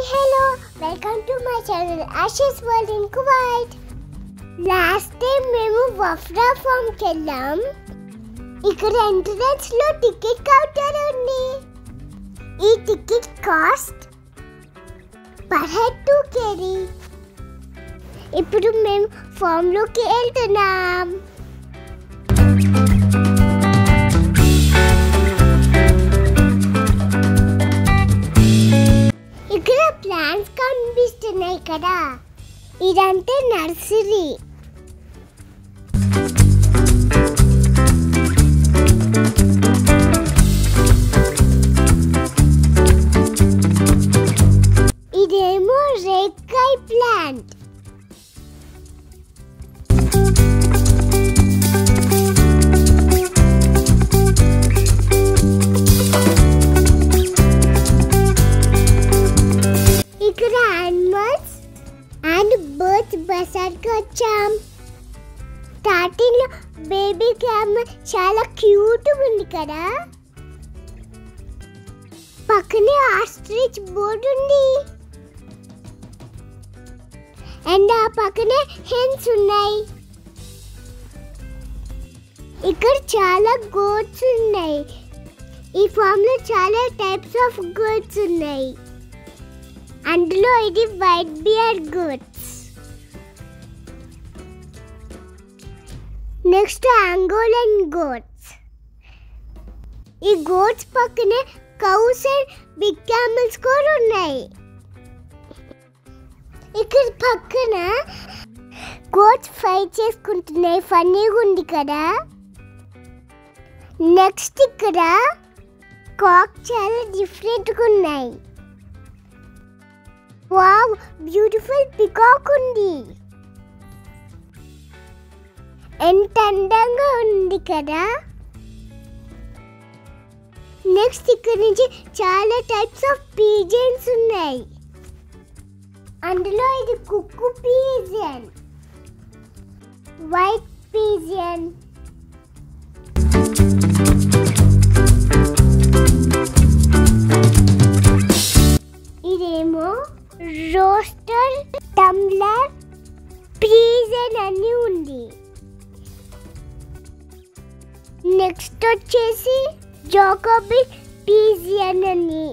hello. Welcome to my channel Ashes World in Kuwait. Last time మేము Wafra farm కెళ్ళాం. ఇక్కడ entrance లో ticket counter ఉంది. ఈ ticket cost per head 2 kg. ఇప్పుడు మేము ఫామ్ లోకి వెళ్తున్నాం. ఇక్కడ ప్లాంట్స్ కనిపిస్తున్నాయి కదా, ఇదంటే నర్సరీ. ఇదేమో రేకాయ్ ప్లాంట్. ఇక్కడ యానిమల్స్ అండ్ బర్డ్స్ బజార్కి వచ్చాం. స్టార్టింగ్ లో బేబీ క్యామెల్ చాలా క్యూట్ ఉంది కదా. పక్కనే ఆస్ట్రిచ్ బోర్డ్ ఉంది అండ్ ఆ పక్కనే హెన్స్ ఉన్నాయి. ఇక్కడ చాలా గోట్స్ ఉన్నాయి. ఈ ఫామ్ లో చాలా టైప్స్ ఆఫ్ గోట్స్ ఉన్నాయి. అందులో ఇది white bear goats. Next Angolan goats. ఈ గోట్స్ పక్కనే కౌస్ అండ్ బిగ్ క్యామెల్స్ కూడా ఉన్నాయి. ఇక్కడ పక్కన గోట్స్ ఫైట్ చేసుకుంటున్నాయి. ఫన్నీగా ఉంది కదా. నెక్స్ట్ ఇక్కడ కాక్ చాలా డిఫరెంట్గా ఉన్నాయి. వావ్, బ్యూటిఫుల్ పికాక్ ఉంది. ఎంత అందంగా ఉంది కదా. నెక్స్ట్ ఇక్కడ నుంచి చాలా టైప్స్ ఆఫ్ పీజన్స్ ఉన్నాయి. అందులో ఇది కుక్కు పీజన్, వైట్ పీజన్, ఇదేమో రోస్టర్, టంబ్లర్, పీజన్ అని ఉంది. నెక్స్ట్ వచ్చేసి జాకోబీ పీజియన్ అని,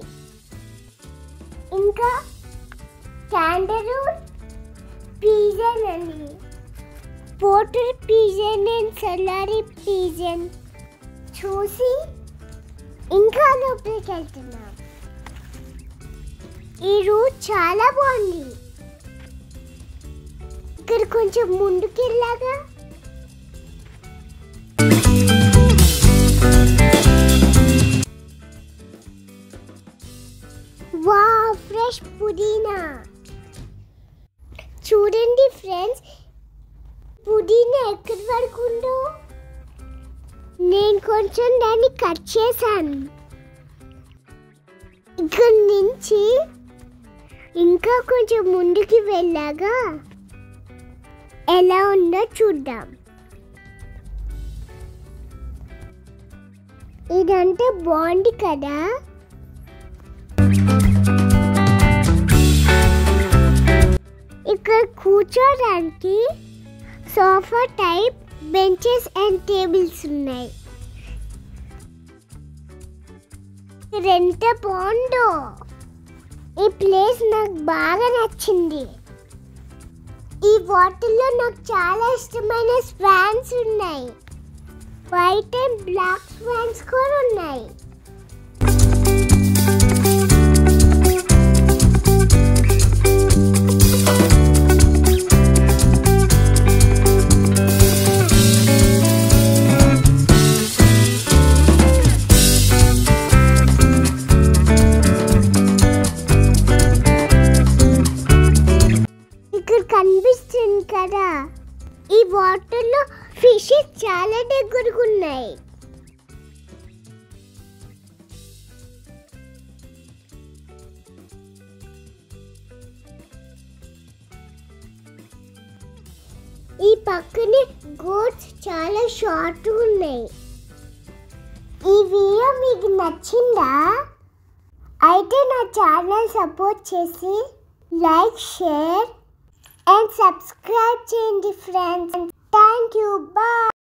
ఇంకా క్యాండరూ పీజన్ అని, పోటర్ పీజన్ అండ్ సలారీ పీజన్. చూసి ఇంకా లోపలికి వెళ్తున్నాం. ఈ రూట్ చాలా బాగుంది. ఇక్కడ కొంచెం ముందుకు వెళ్ళాగా వావ్, ఫ్రెష్ పుదీనా. చూడండి ఫ్రెండ్స్, పుదీనా ఎక్కడి వరకు ఉందో. నేను కొంచెం దాన్ని కట్ చేశాను. ఇక్కడి నుంచి ఇంకా కొంచెం ముందుకి వెళ్ళాగా ఎలా ఉందో చూద్దాం. ఇదంతా బాగుంది కదా. ఇక్కడ కూర్చోడానికి sofa type benches and tables ఉన్నాయి. ఎంత బాగుందో. ఈ ప్లేస్ నాకు బాగా నచ్చింది. ఈ వాటర్లో నాకు చాలా ఇష్టమైన స్వాన్స్ ఉన్నాయి. వైట్ అండ్ బ్లాక్ స్వాన్స్ కూడా ఉన్నాయి. కనిపిస్తుంది కదా, ఈ వాటర్లో ఫిషెస్ చాలా దగ్గరగా ఉన్నాయి. ఈ పక్కనే గోట్స్ చాలా షార్ట్ ఉన్నాయి. ఈ వీడియో మీకు నచ్చిందా? అయితే నా ఛానల్ సపోర్ట్ చేసి లైక్, షేర్ అండ్ సబ్స్క్రైబ్ చేయండి ఫ్రెండ్స్. Thank you. బాయ్.